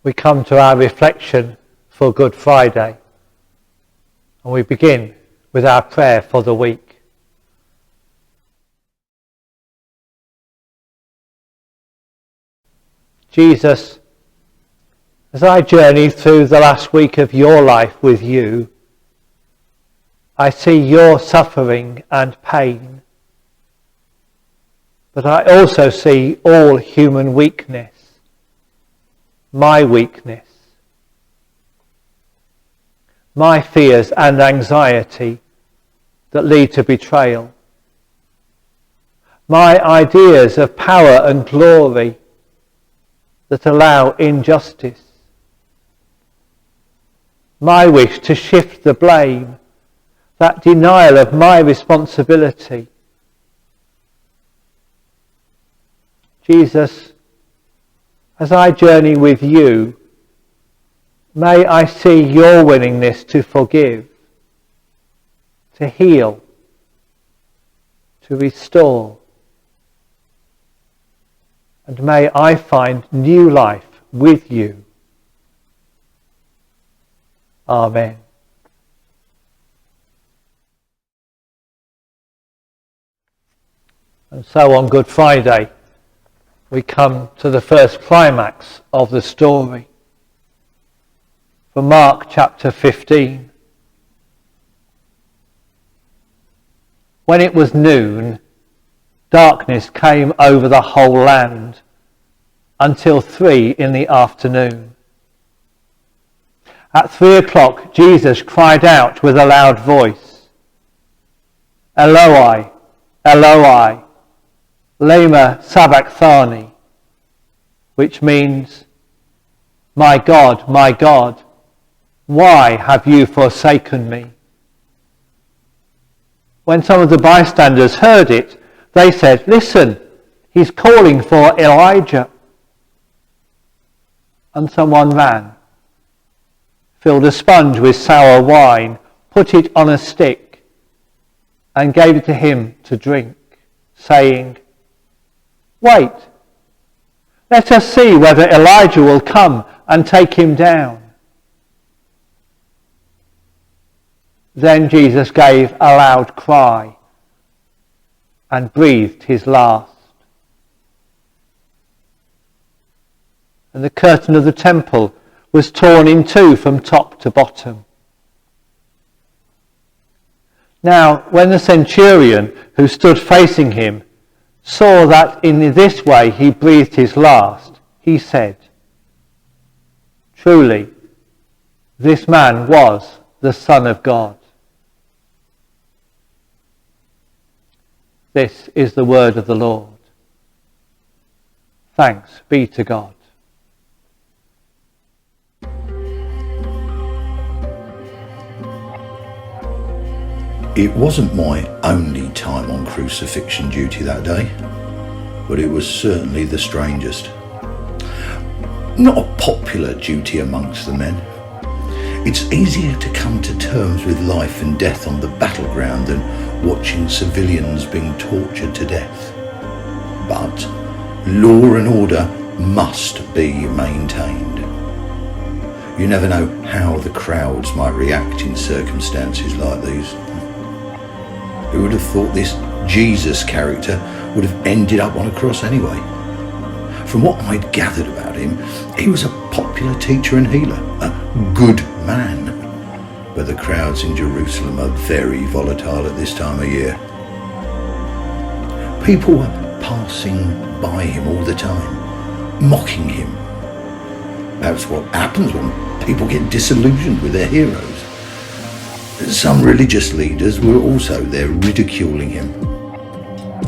we come to our reflection for Good Friday, and we begin with our prayer for the week. Jesus, as I journey through the last week of your life with you, I see your suffering and pain, but I also see all human weakness, my weakness, my fears and anxiety that lead to betrayal, my ideas of power and glory that allow injustice, my wish to shift the blame, that denial of my responsibility. Jesus, as I journey with you, may I see your willingness to forgive, to heal, to restore, and may I find new life with you. Amen. And so on Good Friday, we come to the first climax of the story. From Mark chapter 15. When it was noon, darkness came over the whole land until 3 in the afternoon. At 3 o'clock, Jesus cried out with a loud voice, Eloi, Eloi, lema sabachthani, which means, my God, why have you forsaken me? When some of the bystanders heard it, they said, listen, he's calling for Elijah. And someone ran, filled a sponge with sour wine, put it on a stick, and gave it to him to drink, saying, wait, let us see whether Elijah will come and take him down. Then Jesus gave a loud cry and breathed his last. And the curtain of the temple was torn in two from top to bottom. Now, when the centurion who stood facing him saw that in this way he breathed his last, he said, truly, this man was the Son of God. This is the word of the Lord. Thanks be to God. It wasn't my only time on crucifixion duty that day, but it was certainly the strangest. Not a popular duty amongst the men. It's easier to come to terms with life and death on the battleground than watching civilians being tortured to death. But law and order must be maintained. You never know how the crowds might react in circumstances like these. Who would have thought this Jesus character would have ended up on a cross anyway? From what I'd gathered about him, he was a popular teacher and healer, a good man. But the crowds in Jerusalem are very volatile at this time of year. People were passing by him all the time, mocking him. That's what happens when people get disillusioned with their heroes. Some religious leaders were also there ridiculing him.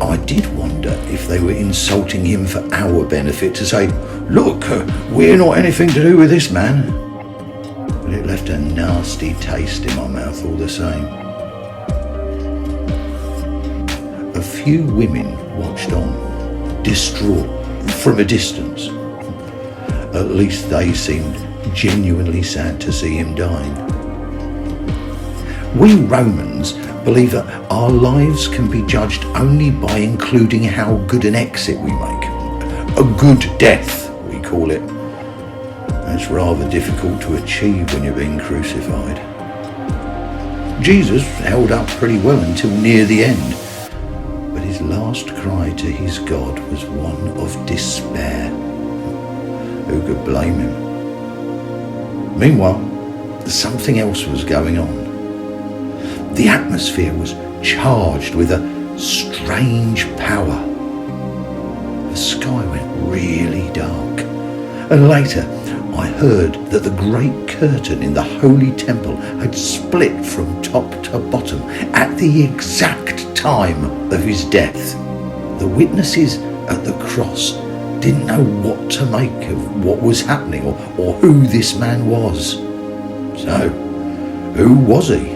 I did wonder if they were insulting him for our benefit to say, look, we're not anything to do with this man. But it left a nasty taste in my mouth all the same. A few women watched on, distraught, from a distance. At least they seemed genuinely sad to see him dying. We Romans believe that our lives can be judged only by including how good an exit we make. A good death, we call it. It's rather difficult to achieve when you're being crucified. Jesus held up pretty well until near the end, but his last cry to his God was one of despair. Who could blame him? Meanwhile, something else was going on. The atmosphere was charged with a strange power. The sky went really dark, and later I heard that the great curtain in the holy temple had split from top to bottom at the exact time of his death. The witnesses at the cross didn't know what to make of what was happening or who this man was. So, who was he?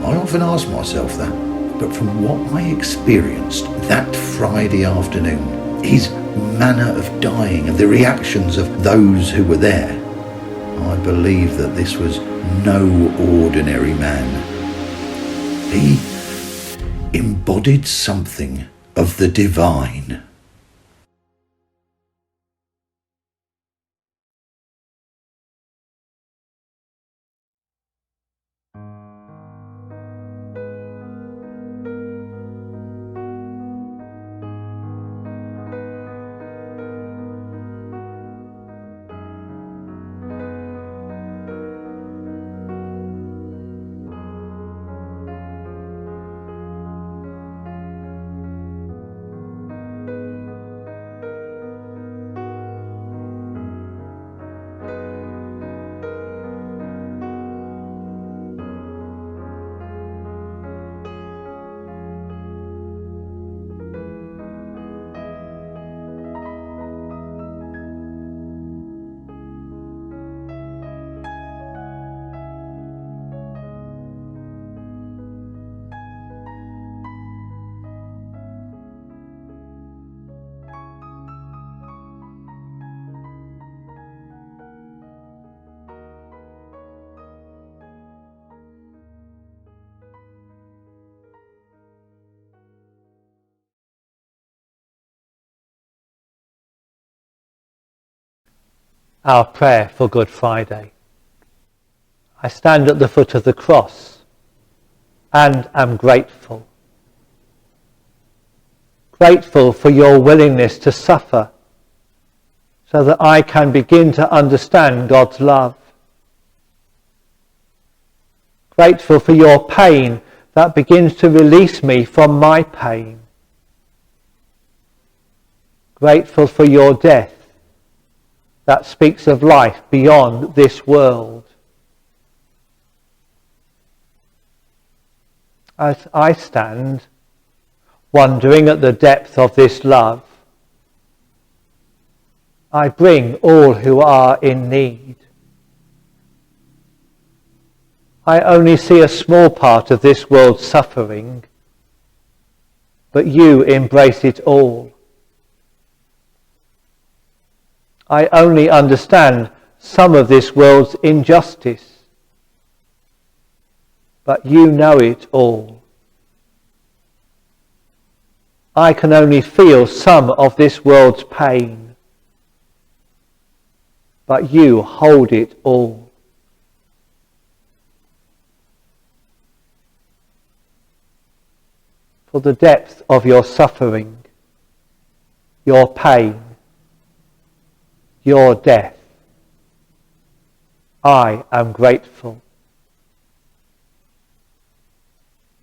I often ask myself that, but from what I experienced that Friday afternoon, his manner of dying and the reactions of those who were there, I believe that this was no ordinary man. He embodied something of the divine. Our prayer for Good Friday. I stand at the foot of the cross and am grateful. Grateful for your willingness to suffer so that I can begin to understand God's love. Grateful for your pain that begins to release me from my pain. Grateful for your death that speaks of life beyond this world. As I stand wondering at the depth of this love, I bring all who are in need. I only see a small part of this world's suffering, but you embrace it all. I only understand some of this world's injustice, but you know it all. I can only feel some of this world's pain, but you hold it all. For the depth of your suffering, your pain, your death, I am grateful.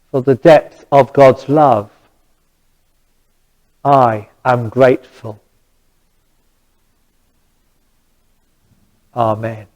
For the depth of God's love, I am grateful. Amen.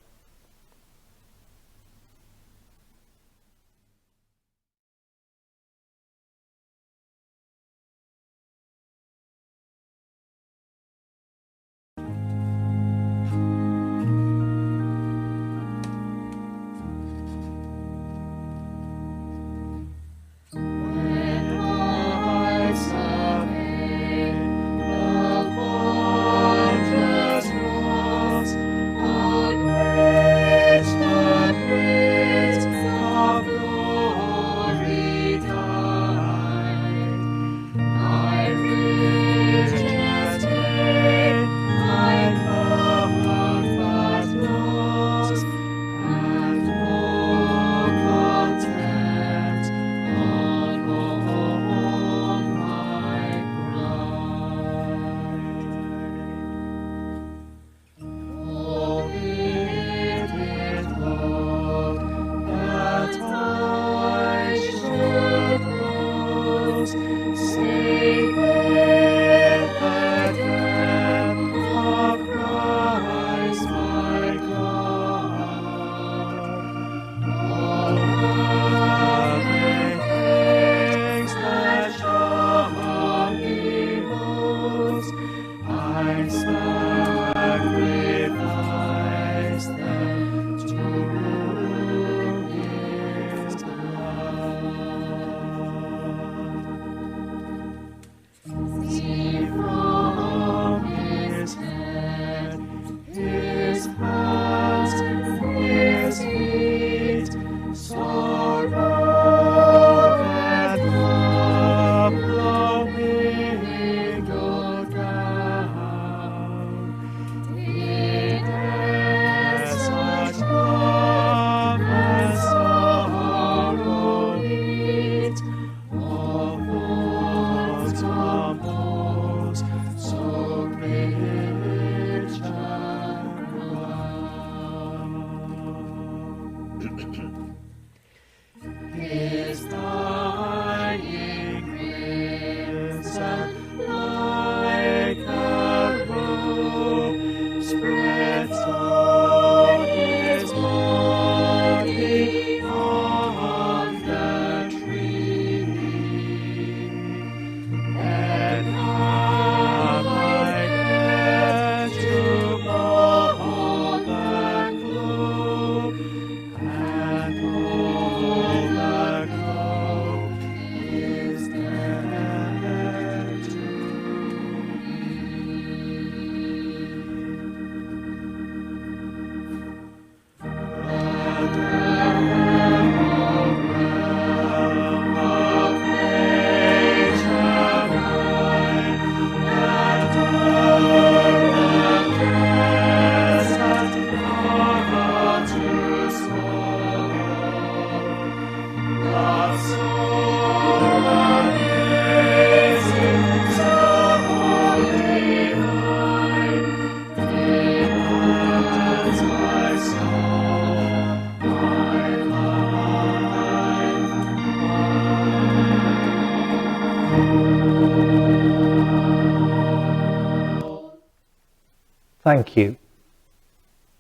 thank you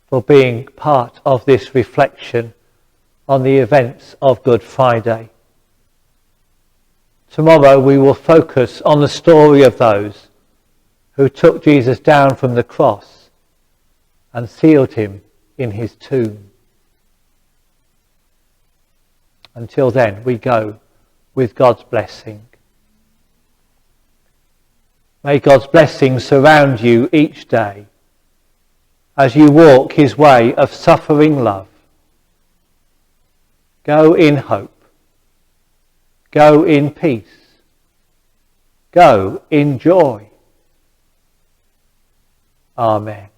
for being part of this reflection on the events of Good Friday. Tomorrow we will focus on the story of those who took Jesus down from the cross and sealed him in his tomb. Until then, we go with God's blessing. May God's blessing surround you each day as you walk his way of suffering love. Go in hope. Go in peace. Go in joy. Amen.